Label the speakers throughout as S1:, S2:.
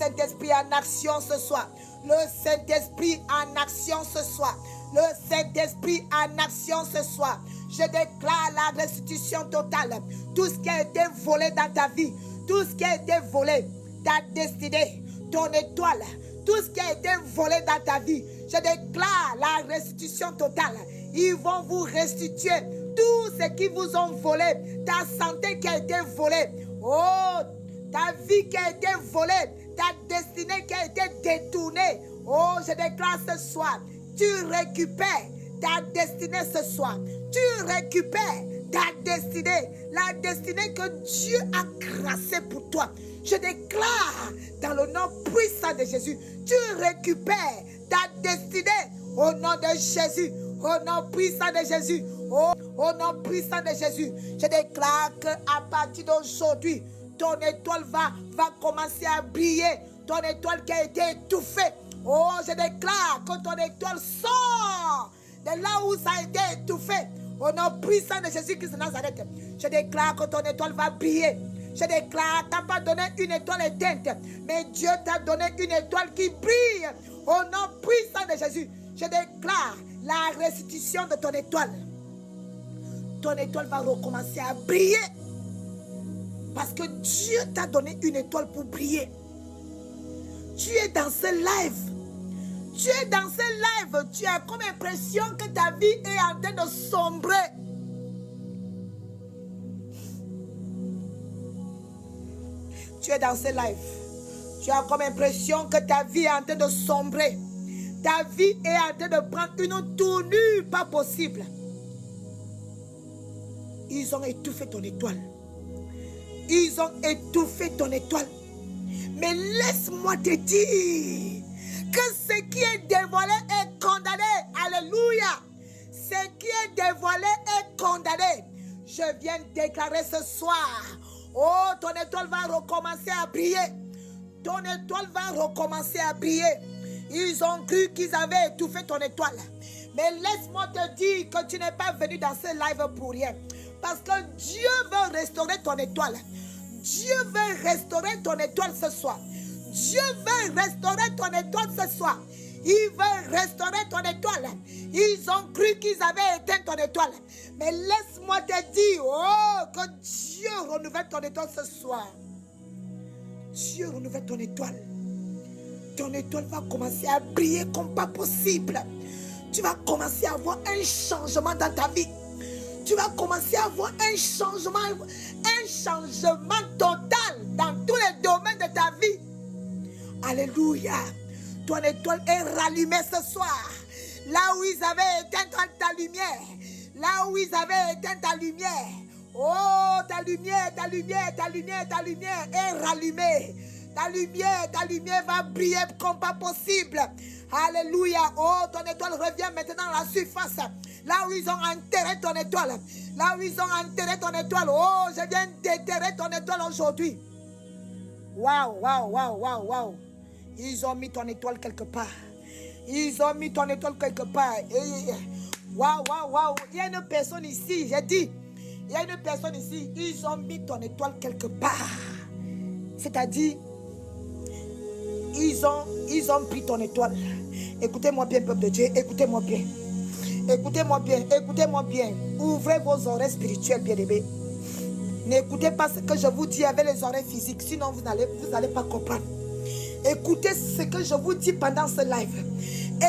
S1: Saint-Esprit en action ce soir. Le Saint-Esprit en action ce soir. Le Saint-Esprit en action ce soir. Je déclare la restitution totale. Tout ce qui a été volé dans ta vie, tout ce qui a été volé, ta destinée, ton étoile, tout ce qui a été volé dans ta vie, je déclare la restitution totale. Ils vont vous restituer tout ce qui vous ont volé, ta santé qui a été volée, oh, ta vie qui a été volée, ta destinée qui a été détournée. Oh, je déclare ce soir, tu récupères ta destinée ce soir. Tu récupères ta destinée, la destinée que Dieu a tracée pour toi. Je déclare dans le nom puissant de Jésus, tu récupères ta destinée au nom de Jésus, au nom puissant de Jésus, au nom puissant de Jésus. Je déclare qu'à partir d'aujourd'hui, ton étoile va commencer à briller, ton étoile qui a été étouffée. Oh, je déclare que ton étoile sort de là où ça a été étouffé. Au nom puissant de Jésus-Christ de Nazareth, je déclare que ton étoile va briller. Je déclare, tu n'as pas donné une étoile éteinte, mais Dieu t'a donné une étoile qui brille. Au nom puissant de Jésus, je déclare la restitution de ton étoile. Ton étoile va recommencer à briller. Parce que Dieu t'a donné une étoile pour briller. Tu es dans ce live. Tu es dans ce live. Tu as comme impression que ta vie est en train de sombrer. Tu es dans ce live. Tu as comme impression que ta vie est en train de sombrer. Ta vie est en train de prendre une tournure pas possible. Ils ont étouffé ton étoile. Ils ont étouffé ton étoile. Mais laisse-moi te dire que ce qui est dévoilé est condamné. Alléluia. Ce qui est dévoilé est condamné. Je viens de déclarer ce soir. Oh, ton étoile va recommencer à briller. Ton étoile va recommencer à briller. Ils ont cru qu'ils avaient étouffé ton étoile. Mais laisse-moi te dire que tu n'es pas venu dans ce live pour rien. Parce que Dieu veut restaurer ton étoile. Dieu veut restaurer ton étoile ce soir. Dieu veut restaurer ton étoile ce soir. Il veut restaurer ton étoile. Ils ont cru qu'ils avaient éteint ton étoile. Mais laisse-moi te dire, oh, que Dieu renouvelle ton étoile ce soir. Dieu renouvelle ton étoile. Ton étoile va commencer à briller comme pas possible. Tu vas commencer à avoir un changement dans ta vie. Tu vas commencer à avoir un changement total dans tous les domaines de ta vie. Alléluia. Ton étoile est rallumée ce soir. Là où ils avaient éteint ta lumière. Là où ils avaient éteint ta lumière. Oh, ta lumière est rallumée. Ta lumière va briller comme pas possible. Alléluia. Oh, ton étoile revient maintenant à la surface. Là où ils ont enterré ton étoile. Là où ils ont enterré ton étoile. Oh, je viens déterrer ton étoile aujourd'hui. Waouh. Ils ont mis ton étoile quelque part. Ils ont mis ton étoile quelque part. Waouh. Il y a une personne ici, j'ai dit. Il y a une personne ici. Ils ont mis ton étoile quelque part. C'est-à-dire, ils ont pris ton étoile. Écoutez-moi bien, peuple de Dieu. Écoutez-moi bien. Écoutez-moi bien. Ouvrez vos oreilles spirituelles, bien-aimés. N'écoutez pas ce que je vous dis avec les oreilles physiques, sinon vous n'allez pas comprendre. Écoutez ce que je vous dis pendant ce live.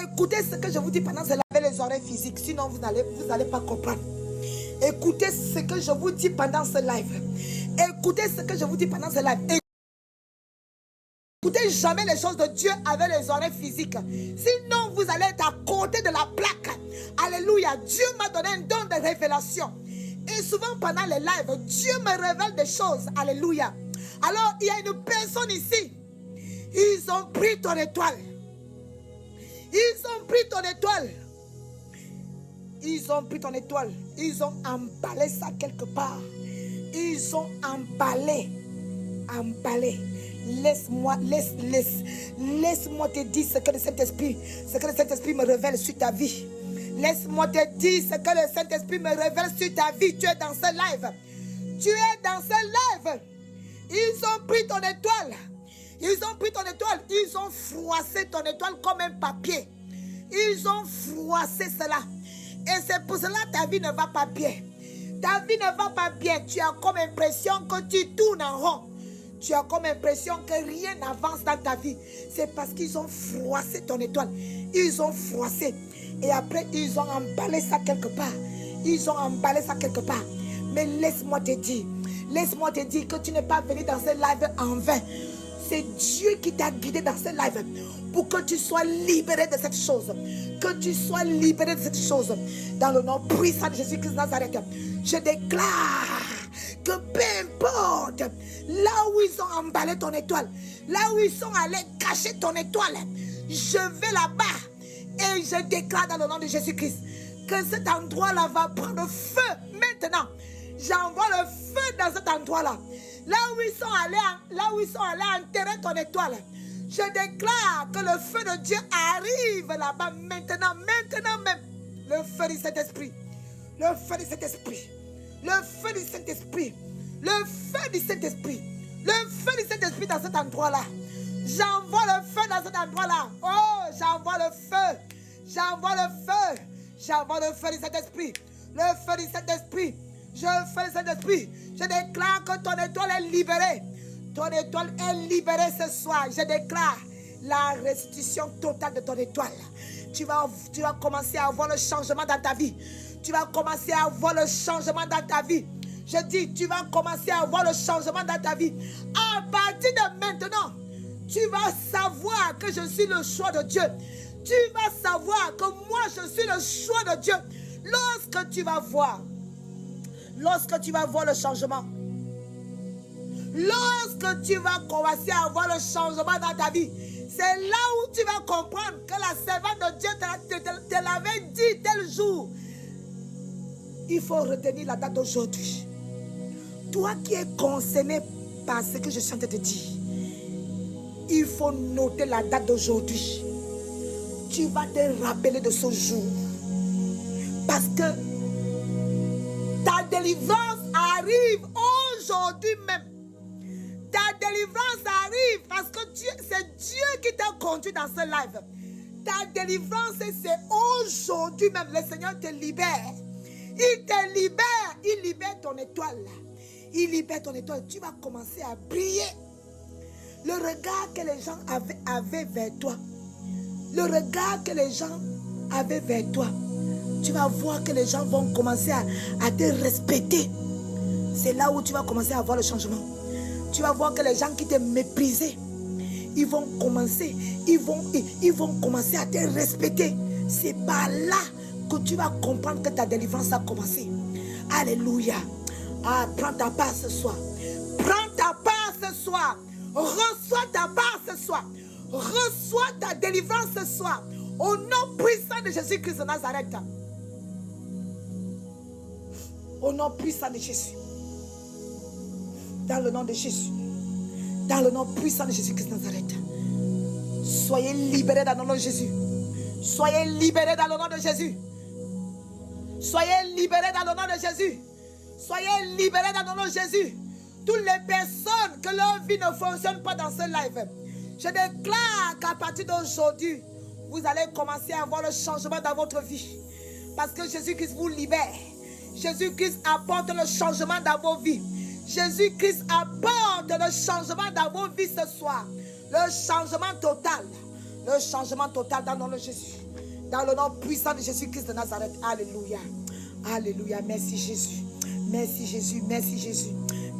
S1: Écoutez ce que je vous dis pendant ce live avec les oreilles physiques, sinon vous n'allez pas comprendre. Écoutez ce que je vous dis pendant ce live. Écoutez ce que je vous dis pendant ce live. Écoutez jamais les choses de Dieu avec les oreilles physiques. Sinon, vous allez être à côté de la plaque. Alléluia. Dieu m'a donné un don de révélation. Et souvent pendant les lives, Dieu me révèle des choses. Alléluia. Alors, il y a une personne ici. Ils ont pris ton étoile. Ils ont pris ton étoile. Ils ont pris ton étoile. Ils ont emballé ça quelque part. Ils ont emballé. Laisse-moi te dire ce que le Saint-Esprit me révèle sur ta vie. Laisse-moi te dire ce que le Saint-Esprit me révèle sur ta vie. Tu es dans ce live. Ils ont pris ton étoile. Ils ont pris ton étoile. Ils ont froissé ton étoile comme un papier. Ils ont froissé cela. Et c'est pour cela que ta vie ne va pas bien. Ta vie ne va pas bien. Tu as comme impression que tu tournes en rond. Tu as comme impression que rien n'avance dans ta vie. C'est parce qu'ils ont froissé ton étoile. Ils ont froissé. Et après, ils ont emballé ça quelque part. Ils ont emballé ça quelque part. Mais laisse-moi te dire que tu n'es pas venu dans ce live en vain. C'est Dieu qui t'a guidé dans ce live pour que tu sois libéré de cette chose. Que tu sois libéré de cette chose. Dans le nom puissant de Jésus-Christ de Nazareth, je déclare que peu importe là où ils ont emballé ton étoile, là où ils sont allés cacher ton étoile, je vais là-bas et je déclare dans le nom de Jésus-Christ que cet endroit-là va prendre feu maintenant. J'envoie le feu dans cet endroit-là. Là où ils sont allés enterrer ton étoile, je déclare que le feu de Dieu arrive là-bas maintenant même. Le feu du Saint-Esprit, le feu du Saint-Esprit, le feu du Saint-Esprit, le feu du Saint-Esprit, le feu du Saint-Esprit dans cet endroit-là. J'envoie le feu dans cet endroit-là. Oh, j'envoie le feu, j'envoie le feu, j'envoie le feu du Saint-Esprit, le feu du Saint-Esprit. Je fais le Saint-Esprit. Je déclare que ton étoile est libérée. Ton étoile est libérée ce soir. Je déclare la restitution totale de ton étoile. Tu vas commencer à voir le changement dans ta vie. Tu vas commencer à voir le changement dans ta vie. Je dis, tu vas commencer à voir le changement dans ta vie. À partir de maintenant, tu vas savoir que je suis le choix de Dieu. Tu vas savoir que moi, je suis le choix de Dieu. Lorsque tu vas voir le changement, lorsque tu vas commencer à voir le changement dans ta vie, c'est là où tu vas comprendre que la servante de Dieu te l'avait dit tel jour. Il faut retenir la date d'aujourd'hui. Toi qui es concerné par ce que je suis en train de te dire, il faut noter la date d'aujourd'hui. Tu vas te rappeler de ce jour. Parce que ta délivrance arrive aujourd'hui même. Ta délivrance arrive parce que c'est Dieu qui t'a conduit dans ce live. Ta délivrance, c'est aujourd'hui même. Le Seigneur te libère. Il te libère. Il libère ton étoile. Il libère ton étoile. Tu vas commencer à briller. Le regard que les gens avaient vers toi. Le regard que les gens avaient vers toi. Tu vas voir que les gens vont commencer à te respecter. C'est là où tu vas commencer à voir le changement. Tu vas voir que les gens qui te méprisaient, ils vont commencer à te respecter. C'est par là que tu vas comprendre que ta délivrance a commencé. Alléluia. Ah, prends ta part ce soir. Prends ta part ce soir. Reçois ta part ce soir. Reçois ta délivrance ce soir. Au nom puissant de Jésus-Christ de Nazareth. Au nom puissant de Jésus. Dans le nom de Jésus. Dans le nom puissant de Jésus-Christ de Nazareth. Soyez libérés dans le nom de Jésus. Soyez libérés dans le nom de Jésus. Soyez libérés dans le nom de Jésus. Soyez libérés dans le nom de Jésus. Toutes les personnes que leur vie ne fonctionne pas dans ce live, je déclare qu'à partir d'aujourd'hui, vous allez commencer à voir le changement dans votre vie. Parce que Jésus-Christ vous libère. Jésus-Christ apporte le changement dans vos vies. Jésus-Christ apporte le changement dans vos vies ce soir. Le changement total. Le changement total dans le nom de Jésus. Dans le nom puissant de Jésus-Christ de Nazareth. Alléluia. Alléluia. Merci Jésus. Merci Jésus. Merci Jésus.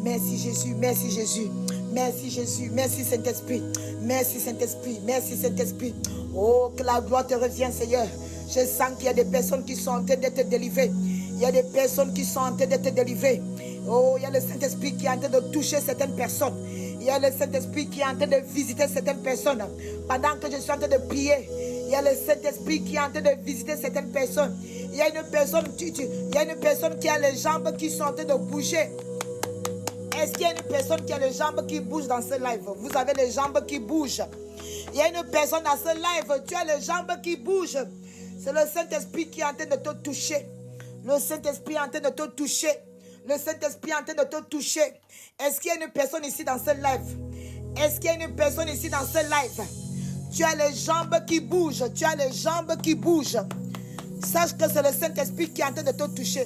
S1: Merci Jésus. Merci Jésus. Merci Jésus. Merci Saint-Esprit. Merci Saint-Esprit. Merci Saint-Esprit. Oh, que la gloire te revienne, Seigneur. Je sens qu'il y a des personnes qui sont en train d'être délivrées. Il y a des personnes qui sont en train d'être délivrées. Oh, il y a le Saint-Esprit qui est en train de toucher certaines personnes. Il y a le Saint-Esprit qui est en train de visiter certaines personnes. Pendant que je suis en train de prier, il y a le Saint-Esprit qui est en train de visiter certaines personnes. Il y a une personne, qui a les jambes qui sont en train de bouger. Est-ce qu'il y a une personne qui a les jambes qui bougent dans ce live? Vous avez les jambes qui bougent. Il y a une personne dans ce live, tu as les jambes qui bougent. C'est le Saint-Esprit qui est en train de te toucher. Le Saint-Esprit est en train de te toucher. Le Saint-Esprit est en train de te toucher. Est-ce qu'il y a une personne ici dans ce live? Est-ce qu'il y a une personne ici dans ce live? Tu as les jambes qui bougent. Tu as les jambes qui bougent. Sache que c'est le Saint-Esprit qui est en train de te toucher.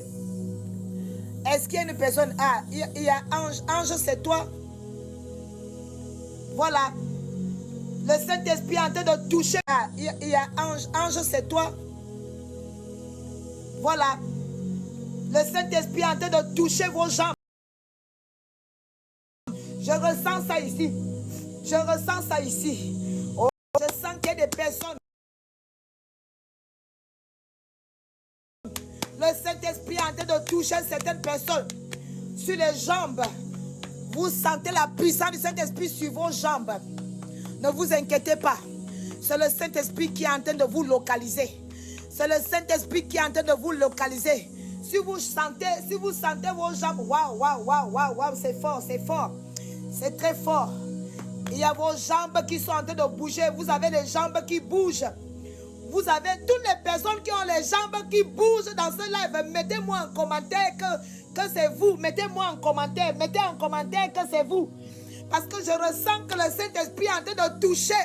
S1: Est-ce qu'il y a une personne? Ah, il y a Ange. Ange, c'est toi. Voilà. Le Saint-Esprit est en train de toucher. Ah, il y a Ange. Ange, c'est toi. Voilà. Le Saint-Esprit est en train de toucher vos jambes. Je ressens ça ici. Je ressens ça ici. Oh, je sens qu'il y a des personnes. Le Saint-Esprit est en train de toucher certaines personnes sur les jambes. Vous sentez la puissance du Saint-Esprit sur vos jambes. Ne vous inquiétez pas. C'est le Saint-Esprit qui est en train de vous localiser. C'est le Saint-Esprit qui est en train de vous localiser. Si vous sentez vos jambes, waouh, waouh, waouh, waouh, waouh, c'est fort, c'est fort. C'est très fort. Il y a vos jambes qui sont en train de bouger. Vous avez les jambes qui bougent. Vous avez toutes les personnes qui ont les jambes qui bougent dans ce live. Mettez-moi en commentaire que c'est vous. Mettez-moi en commentaire. Mettez en commentaire que c'est vous. Parce que je ressens que le Saint-Esprit est en train de toucher.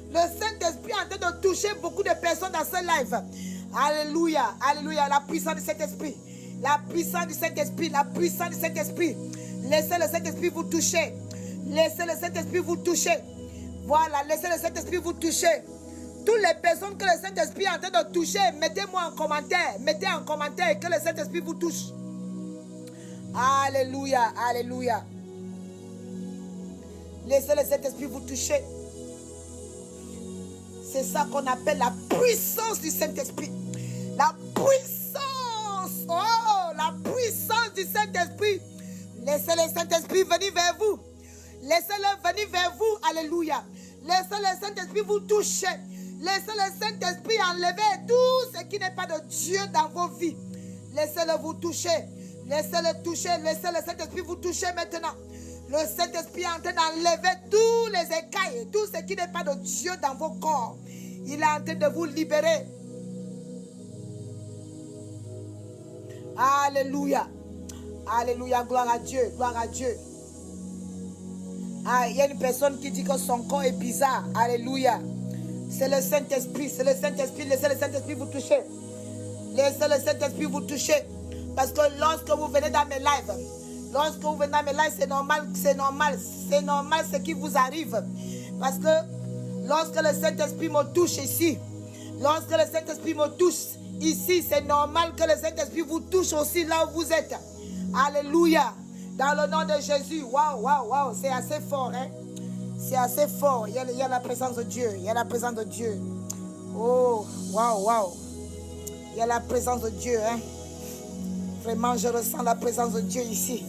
S1: Le Saint-Esprit est en train de toucher beaucoup de personnes dans ce live. Alléluia. Alléluia. La puissance du Saint-Esprit. La puissance du Saint-Esprit. La puissance du Saint-Esprit. Laissez le Saint-Esprit vous toucher. Laissez le Saint-Esprit vous toucher. Voilà. Laissez le Saint-Esprit vous toucher. Toutes les personnes que le Saint-Esprit est en train de toucher, mettez-moi en commentaire. Mettez en commentaire que le Saint-Esprit vous touche. Alléluia, alléluia. Laissez le Saint-Esprit vous toucher. C'est ça qu'on appelle la puissance du Saint-Esprit. La puissance. Oh, la puissance du Saint-Esprit. Laissez le Saint-Esprit venir vers vous. Laissez-le venir vers vous. Alléluia. Laissez le Saint-Esprit vous toucher. Laissez le Saint-Esprit enlever tout ce qui n'est pas de Dieu dans vos vies. Laissez-le vous toucher. Laissez-le toucher. Laissez le Saint-Esprit vous toucher maintenant. Le Saint-Esprit est en train d'enlever tous les écailles, tout ce qui n'est pas de Dieu dans vos corps. Il est en train de vous libérer. Alléluia. Alléluia. Gloire à Dieu. Gloire à Dieu. Ah, il y a une personne qui dit que son corps est bizarre. Alléluia. C'est le Saint-Esprit, c'est le Saint-Esprit. Laissez le Saint-Esprit vous toucher. Laissez le Saint-Esprit vous toucher. Parce que lorsque vous venez dans mes lives, c'est normal ce qui vous arrive. Parce que lorsque le Saint-Esprit me touche ici, lorsque le Saint-Esprit me touche ici, c'est normal que le Saint-Esprit vous touche aussi là où vous êtes. Alléluia. Dans le nom de Jésus. Waouh, waouh, waouh. C'est assez fort, hein. C'est assez fort. Il y a la présence de Dieu. Il y a la présence de Dieu. Oh, waouh, waouh. Il y a la présence de Dieu, hein. Vraiment, je ressens la présence de Dieu ici.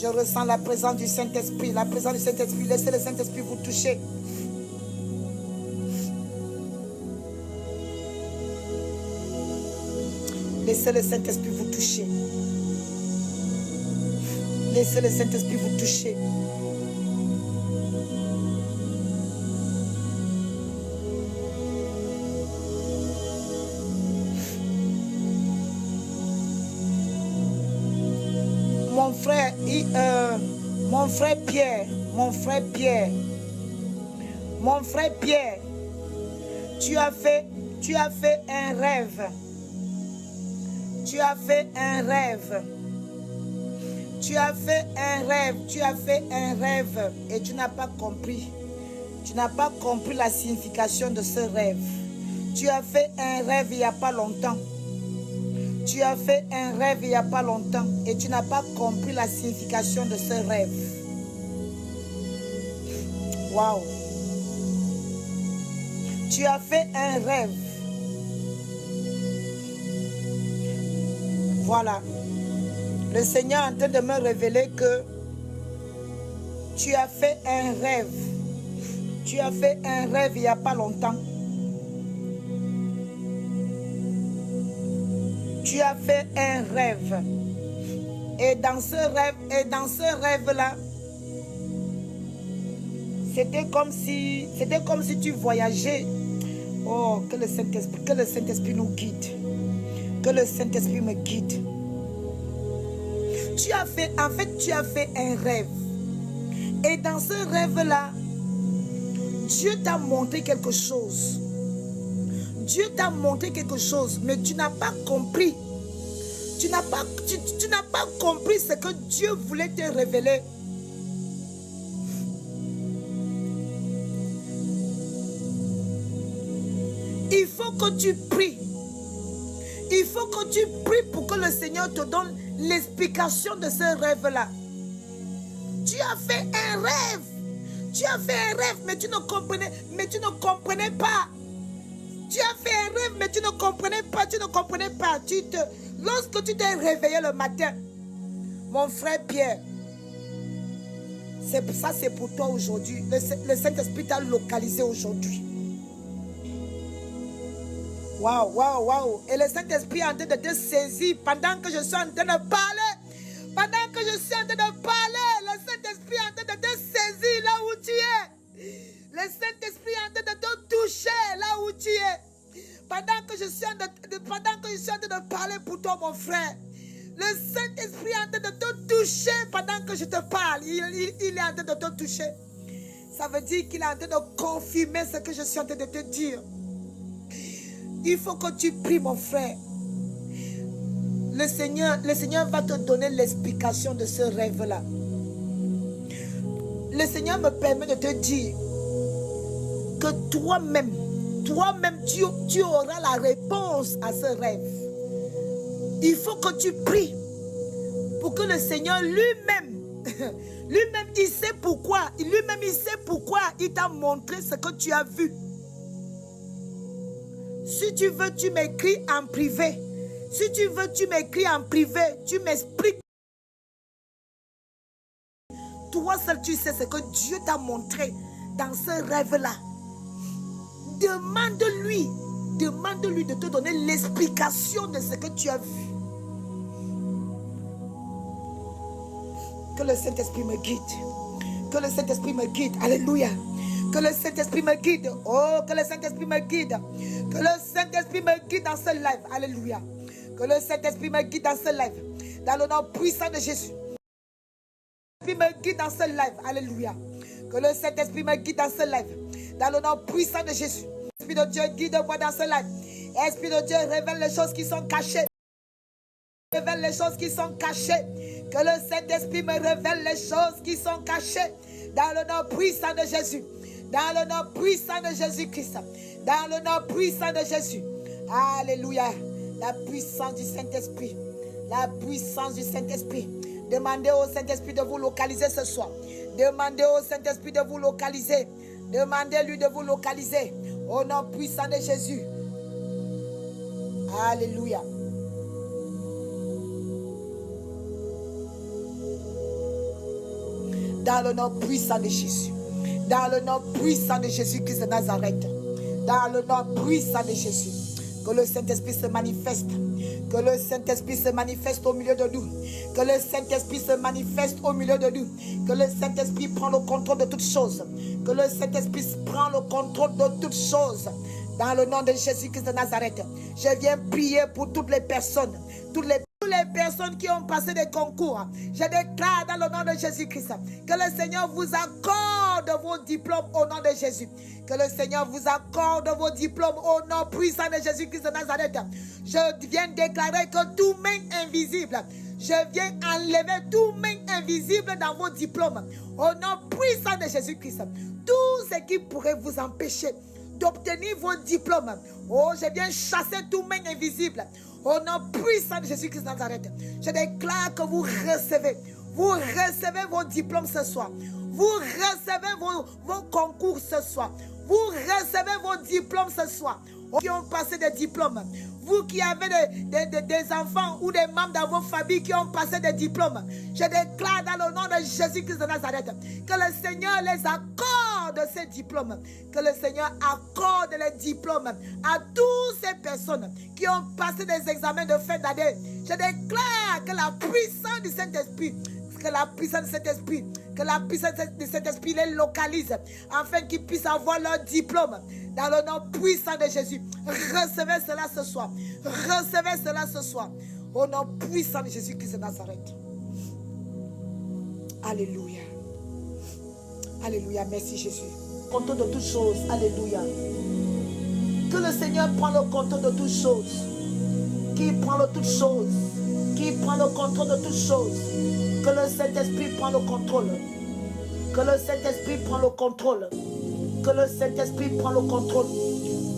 S1: Je ressens la présence du Saint-Esprit. La présence du Saint-Esprit. Laissez le Saint-Esprit vous toucher. Laissez le Saint-Esprit vous toucher. Laissez le Saint-Esprit vous toucher. Mon frère Pierre, tu as fait un rêve. Tu as fait un rêve et tu n'as pas compris. Tu n'as pas compris la signification de ce rêve. Tu as fait un rêve il n'y a pas longtemps. Tu as fait un rêve il n'y a pas longtemps et tu n'as pas compris la signification de ce rêve. Waouh! Tu as fait un rêve. Voilà. Le Seigneur est en train de me révéler que tu as fait un rêve. Tu as fait un rêve il n'y a pas longtemps. Tu as fait un rêve. Et dans ce rêve-là, c'était comme si tu voyageais. Oh, que le Saint-Esprit nous guide. Que le Saint-Esprit me guide. Tu as fait un rêve. Et dans ce rêve-là, Dieu t'a montré quelque chose. Dieu t'a montré quelque chose, mais tu n'as pas compris. Tu n'as pas compris ce que Dieu voulait te révéler. Il faut que tu pries. Il faut que tu pries pour que le Seigneur te donne l'explication de ce rêve-là. Tu as fait un rêve. Tu as fait un rêve, mais tu ne comprenais pas. Tu as fait un rêve, mais tu ne comprenais pas. Lorsque tu t'es réveillé le matin, mon frère Pierre, c'est pour toi aujourd'hui. Le Saint-Esprit t'a localisé aujourd'hui. Waouh. Et le Saint-Esprit est en train de te saisir pendant que je suis en train de parler. Pendant que je suis en train de parler, le Saint-Esprit est en train de te saisir là où tu es. Le Saint-Esprit est en train de te toucher là où tu es. Pendant que je suis en train de parler pour toi, mon frère, le Saint-Esprit est en train de te toucher pendant que je te parle. Il est en train de te toucher. Ça veut dire qu'il est en train de confirmer ce que je suis en train de te dire. Il faut que tu pries, mon frère. Le Seigneur va te donner l'explication de ce rêve-là. Le Seigneur me permet de te dire que toi-même, tu auras la réponse à ce rêve. Il faut que tu pries pour que le Seigneur lui-même, il sait pourquoi. Lui-même, il sait pourquoi il t'a montré ce que tu as vu. Si tu veux, tu m'écris en privé. Si tu veux, tu m'écris en privé. Tu m'expliques. Toi seul, tu sais ce que Dieu t'a montré dans ce rêve-là. Demande-lui de te donner l'explication de ce que tu as vu. Que le Saint-Esprit me guide. Que le Saint-Esprit me guide. Alléluia. Que le Saint-Esprit me guide. Oh, que le Saint-Esprit me guide. Que le Saint-Esprit me guide dans ce live. Alléluia. Que le Saint-Esprit me guide dans ce live. Dans le nom puissant de Jésus. Que le Saint-Esprit me guide dans ce live. Alléluia. Que le Saint-Esprit me guide dans ce live. Dans le nom puissant de Jésus. Esprit de Dieu, guide-moi dans ce live. Esprit de Dieu, révèle les choses qui sont cachées. Révèle les choses qui sont cachées. Que le Saint-Esprit me révèle les choses qui sont cachées. Dans le nom puissant de Jésus. Dans le nom puissant de Jésus-Christ. Dans le nom puissant de Jésus. Alléluia. La puissance du Saint-Esprit. La puissance du Saint-Esprit. Demandez au Saint-Esprit de vous localiser ce soir. Demandez au Saint-Esprit de vous localiser. Demandez-lui de vous localiser. Au nom puissant de Jésus. Alléluia. Dans le nom puissant de Jésus. Dans le nom puissant de Jésus-Christ de Nazareth. Dans le nom puissant de Jésus. Que le Saint-Esprit se manifeste. Que le Saint-Esprit se manifeste au milieu de nous. Que le Saint-Esprit se manifeste au milieu de nous. Que le Saint-Esprit prend le contrôle de toutes choses. Que le Saint-Esprit prend le contrôle de toutes choses. Dans le nom de Jésus-Christ de Nazareth. Je viens prier pour toutes les personnes. Toutes les personnes qui ont passé des concours. Je déclare dans le nom de Jésus-Christ que le Seigneur vous accorde vos diplômes au nom de Jésus. Que le Seigneur vous accorde vos diplômes au nom puissant de Jésus-Christ de Nazareth. Je viens déclarer que tout main invisible, je viens enlever tout main invisible dans vos diplômes au nom puissant de Jésus-Christ. Tout ce qui pourrait vous empêcher d'obtenir vos diplômes, oh, je viens chasser tout main invisible au nom puissant de Jésus-Christ de Nazareth. Je déclare que vous recevez vos diplômes ce soir. Vous recevez vos concours ce soir. Vous recevez vos diplômes ce soir. Qui ont passé des diplômes. Vous qui avez des enfants ou des membres dans vos familles qui ont passé des diplômes. Je déclare dans le nom de Jésus-Christ de Nazareth que le Seigneur les accorde ces diplômes. Que le Seigneur accorde les diplômes à toutes ces personnes qui ont passé des examens de fin d'année. Je déclare que la puissance du Saint-Esprit, que la puissance du Saint-Esprit les localise afin qu'ils puissent avoir leur diplôme dans le nom puissant de Jésus. Recevez cela ce soir. Recevez cela ce soir au nom puissant de Jésus-Christ de Nazareth. Alléluia. Alléluia, merci Jésus. Contrôle de toutes choses. Alléluia. Que le Seigneur prenne le contrôle de toutes choses. Qui prend le toutes choses. Qui prend le contrôle de toutes choses. Que le Saint-Esprit prenne le contrôle. Que le Saint-Esprit prenne le contrôle. Que le Saint-Esprit prenne le contrôle.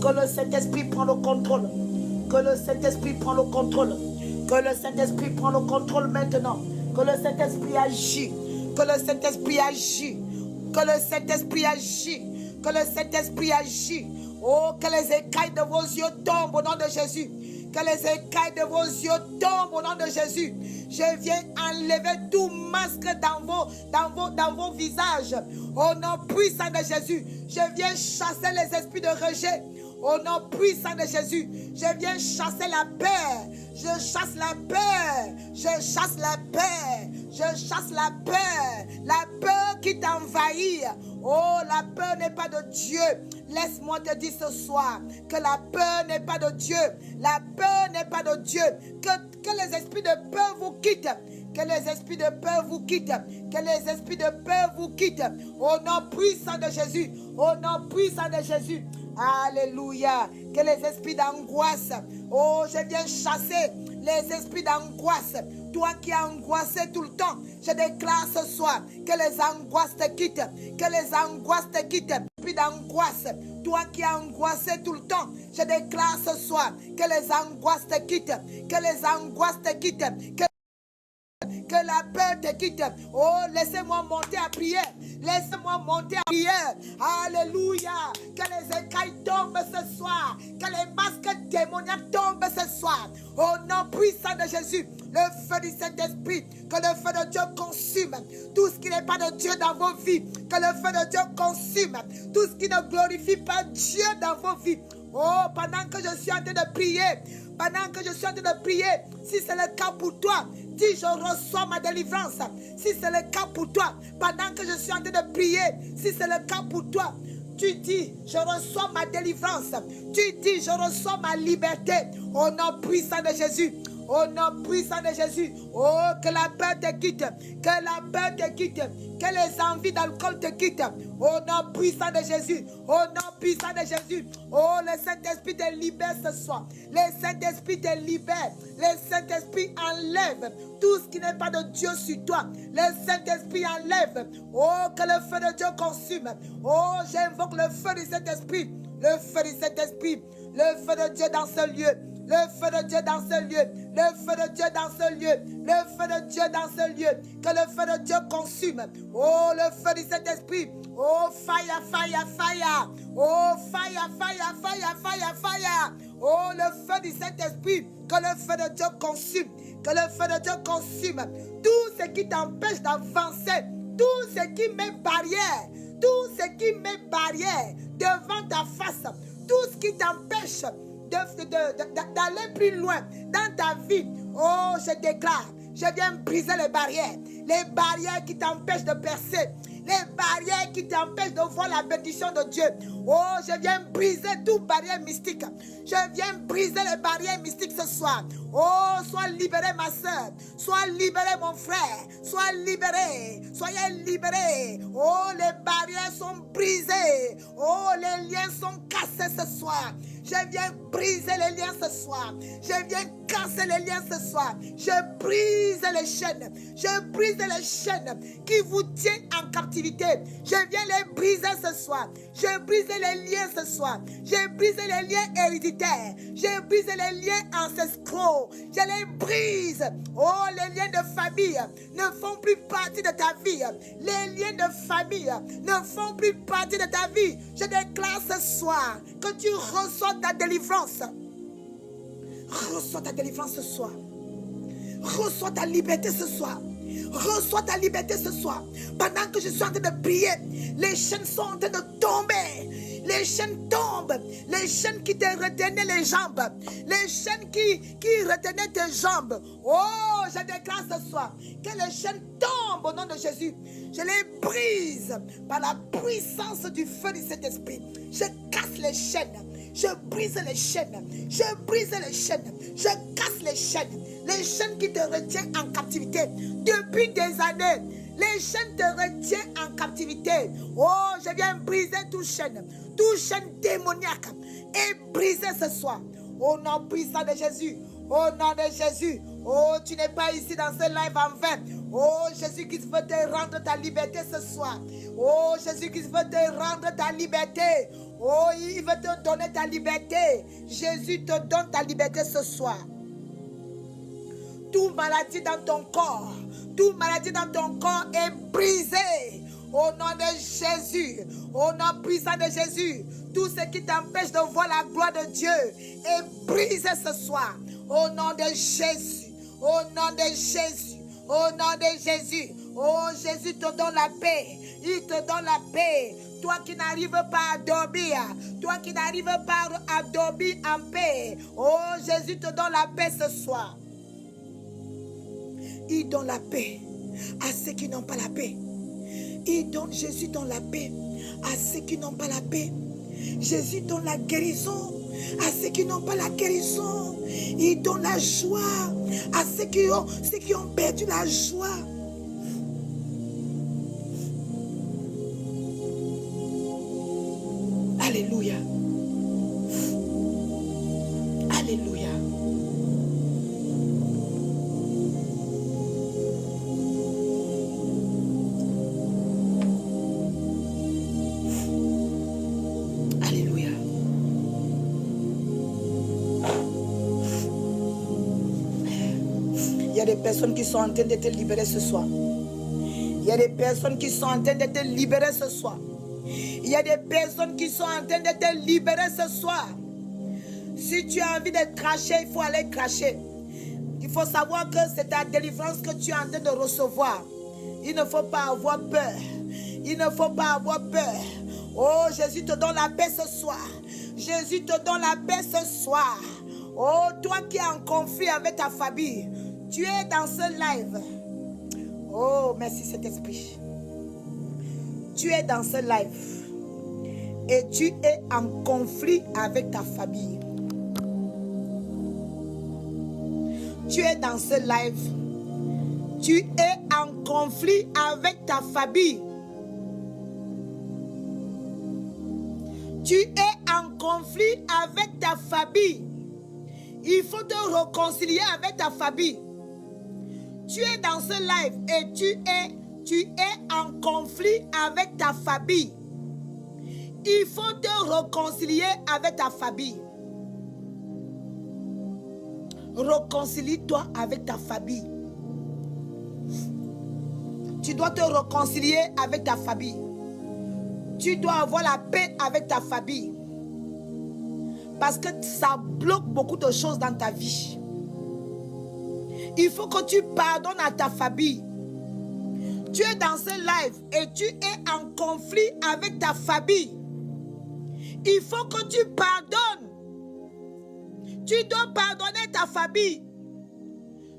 S1: Que le Saint-Esprit prenne le contrôle. Que le Saint-Esprit prenne le contrôle. Que le Saint-Esprit prenne le contrôle maintenant. Que le Saint-Esprit agit. Que le Saint-Esprit agit. Que le Saint-Esprit agit. Que le Saint-Esprit agit. Oh, que les écailles de vos yeux tombent au nom de Jésus. Que les écailles de vos yeux tombent au nom de Jésus. Je viens enlever tout masque dans vos visages. Au nom puissant de Jésus. Je viens chasser les esprits de rejet. Au nom puissant de Jésus. Je viens chasser la peur. Je chasse la peur. Je chasse la peur. Je chasse la peur. La peur qui t'envahit. Oh, la peur n'est pas de Dieu. Laisse-moi te dire ce soir que la peur n'est pas de Dieu. La peur n'est pas de Dieu. Que les esprits de peur vous quittent. Que les esprits de peur vous quittent. Que les esprits de peur vous quittent. Au nom puissant de Jésus. Au nom puissant de Jésus. Alléluia. Que les esprits d'angoisse. Oh, je viens chasser les esprits d'angoisse. Toi qui es angoissé tout le temps, je déclare ce soir que les angoisses te quittent. Que les angoisses te quittent. Esprit d'angoisse. Toi qui es angoissé tout le temps, je déclare ce soir que les angoisses te quittent. Que les angoisses te quittent. Que la peur te quitte. Oh, laissez-moi monter à prière. Laissez-moi monter à prière. Alléluia. Que les écailles tombent ce soir. Que les masques démoniaques tombent ce soir. Au nom puissant de Jésus. Le feu du Saint-Esprit. Que le feu de Dieu consume tout ce qui n'est pas de Dieu dans vos vies. Que le feu de Dieu consume tout ce qui ne glorifie pas Dieu dans vos vies. Oh, pendant que je suis en train de prier. Pendant que je suis en train de prier. Si c'est le cas pour toi, dis je reçois ma délivrance. Si c'est le cas pour toi, pendant que je suis en train de prier, si c'est le cas pour toi, tu dis je reçois ma délivrance. Tu dis je reçois ma liberté. Au nom puissant de Jésus. Au nom puissant de Jésus. Oh, que la peur te quitte. Que la peur te quitte. Que les envies d'alcool te quittent. Au nom puissant de Jésus. Au nom puissant de Jésus. Oh, le Saint-Esprit te libère ce soir. Le Saint-Esprit te libère. Le Saint-Esprit enlève tout ce qui n'est pas de Dieu sur toi. Le Saint-Esprit enlève. Oh, que le feu de Dieu consume. Oh, j'invoque le feu du Saint-Esprit. Le feu du Saint-Esprit. Le feu de Dieu dans ce lieu. Le feu de Dieu dans ce lieu. Le feu de Dieu dans ce lieu. Le feu de Dieu dans ce lieu. Que le feu de Dieu consume. Oh, le feu du Saint-Esprit. Oh, fire, fire, fire. Oh, fire, fire, fire, fire, fire. Oh, le feu du Saint-Esprit. Que le feu de Dieu consume. Que le feu de Dieu consume. Tout ce qui t'empêche d'avancer. Tout ce qui met barrière. Tout ce qui met barrière devant ta face. Tout ce qui t'empêche d'aller plus loin dans ta vie. Oh, je déclare, je viens briser les barrières qui t'empêchent de percer, les barrières qui t'empêchent de voir la bénédiction de Dieu. Oh, je viens briser toute barrière mystique. Je viens briser les barrières mystiques ce soir. Oh, sois libéré ma soeur, sois libéré mon frère, sois libéré, soyez libérés. Oh, les barrières sont brisées. Oh, les liens sont cassés ce soir. Je viens briser les liens ce soir. Je viens casser les liens ce soir. Je brise les chaînes. Je brise les chaînes qui vous tiennent en captivité. Je viens les briser ce soir. Je brise les liens ce soir. Je brise les liens héréditaires. Je brise les liens ancestraux. Je les brise. Oh, les liens de famille ne font plus partie de ta vie. Les liens de famille ne font plus partie de ta vie. Je déclare ce soir que tu reçois ta délivrance. Reçois ta délivrance ce soir. Reçois ta liberté ce soir. Reçois ta liberté ce soir. Pendant que je suis en train de prier, les chaînes sont en train de tomber. Les chaînes tombent. Les chaînes qui te retenaient les jambes. Les chaînes qui retenaient tes jambes. Oh, je déclare ce soir que les chaînes tombent au nom de Jésus. Je les brise par la puissance du feu du Saint-Esprit. Je casse les chaînes. Je brise les chaînes. Je brise les chaînes. Je casse les chaînes. Les chaînes qui te retiennent en captivité depuis des années. Les chaînes te retiennent en captivité. Oh, je viens briser toute chaîne démoniaque et briser ce soir. Au nom puissant de Jésus. Au nom de Jésus. Oh, tu n'es pas ici dans ce live en vain. Oh, Jésus-Christ veut te rendre ta liberté ce soir. Oh, Jésus-Christ veut te rendre ta liberté. Oh, il veut te donner ta liberté. Jésus te donne ta liberté ce soir. Toute maladie dans ton corps, est brisée. Au nom de Jésus, au nom puissant de Jésus, tout ce qui t'empêche de voir la gloire de Dieu est brisé ce soir. Au nom de Jésus, au nom de Jésus, au nom de Jésus. Oh, Jésus te donne la paix. Il te donne la paix. Toi qui n'arrives pas à dormir, toi qui n'arrives pas à dormir en paix. Oh, Jésus te donne la paix ce soir. Il donne la paix à ceux qui n'ont pas la paix. Jésus donne la paix à ceux qui n'ont pas la paix. Jésus donne la guérison à ceux qui n'ont pas la guérison. Il donne la joie à ceux qui ont perdu la joie. Alléluia. Alléluia. Alléluia. Il y a des personnes qui sont en train d'être libérées ce soir. Il y a des personnes qui sont en train d'être libérées ce soir. Il y a des personnes qui sont en train d'être libérées ce soir. Si tu as envie de cracher, il faut aller cracher. Il faut savoir que c'est ta délivrance que tu es en train de recevoir. Il ne faut pas avoir peur. Il ne faut pas avoir peur. Oh, Jésus te donne la paix ce soir. Jésus te donne la paix ce soir. Oh, toi qui es en conflit avec ta famille, tu es dans ce live. Oh, merci Saint-Esprit. Tu es dans ce live et tu es en conflit avec ta famille. Tu es dans ce live. Tu es en conflit avec ta famille. Tu es en conflit avec ta famille. Il faut te réconcilier avec ta famille. Tu es dans ce live et tu es en conflit avec ta famille. Il faut te réconcilier avec ta famille. Réconcilie-toi avec ta famille. Tu dois te réconcilier avec ta famille. Tu dois avoir la paix avec ta famille. Parce que ça bloque beaucoup de choses dans ta vie. Il faut que tu pardonnes à ta famille. Tu es dans ce live et tu es en conflit avec ta famille. Il faut que tu pardonnes. Tu dois pardonner ta famille.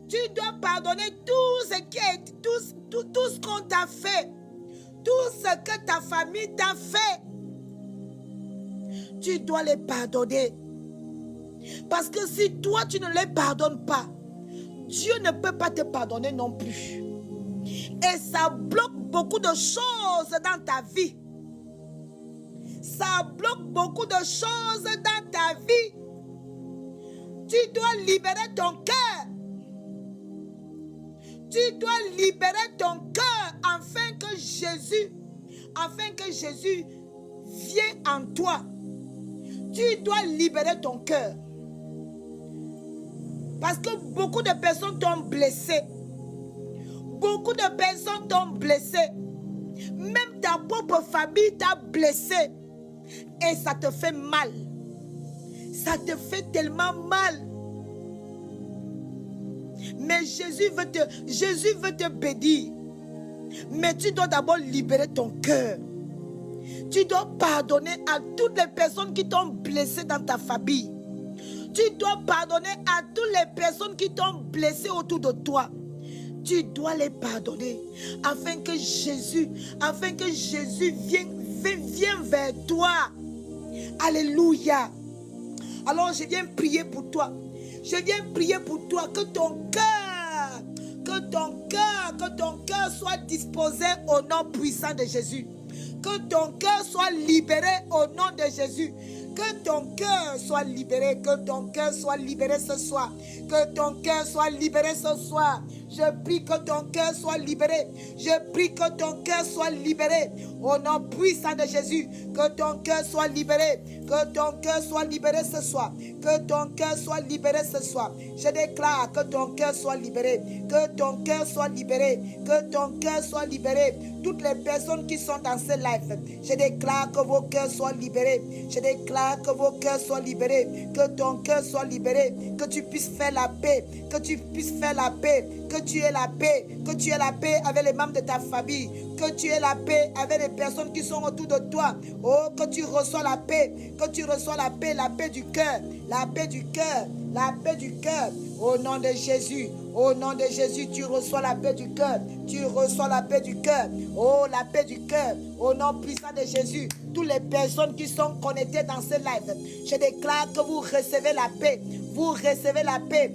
S1: Tu dois pardonner tout ce qu'on t'a fait. Tout ce que ta famille t'a fait. Tu dois les pardonner. Parce que si toi tu ne les pardonnes pas, Dieu ne peut pas te pardonner non plus. Et ça bloque beaucoup de choses dans ta vie. Ça bloque beaucoup de choses dans ta vie. Tu dois libérer ton cœur. Tu dois libérer ton cœur afin que Jésus vienne en toi. Tu dois libérer ton cœur. Parce que beaucoup de personnes t'ont blessé. Beaucoup de personnes t'ont blessé. Même ta propre famille t'a blessé. Et ça te fait mal. Ça te fait tellement mal. Mais Jésus veut te bénir. Mais tu dois d'abord libérer ton cœur. Tu dois pardonner à toutes les personnes qui t'ont blessé dans ta famille. Tu dois pardonner à toutes les personnes qui t'ont blessé autour de toi. Tu dois les pardonner afin que Jésus vienne vers toi. Alléluia. Alors je viens prier pour toi. Je viens prier pour toi que ton cœur Que ton cœur soit disposé au nom puissant de Jésus. Que ton cœur soit libéré au nom de Jésus. Que ton cœur soit libéré. Que ton cœur soit libéré ce soir. Que ton cœur soit libéré ce soir. Je prie que ton cœur soit libéré. Je prie que ton cœur soit libéré. Au nom puissant de Jésus. Que ton cœur soit libéré. Que ton cœur soit libéré ce soir. Que ton cœur soit libéré ce soir. Je déclare que ton cœur soit libéré. Que ton cœur soit libéré. Que ton cœur soit libéré. Toutes les personnes qui sont dans ce live, je déclare que vos cœurs soient libérés. Je déclare que vos cœurs soient libérés. Que ton cœur soit libéré. Que tu puisses faire la paix. Que tu puisses faire la paix. Que tu aies la paix. Que tu aies la paix avec les membres de ta famille. Que tu aies la paix avec les personnes qui sont autour de toi. Oh, que tu reçois la paix. Que tu reçois la paix du cœur. La paix du cœur. La paix du cœur. Au nom de Jésus. Au nom de Jésus, tu reçois la paix du cœur. Tu reçois la paix du cœur. Oh, la paix du cœur. Au nom puissant de Jésus. Toutes les personnes qui sont connectées dans ce live, je déclare que vous recevez la paix. Vous recevez la paix.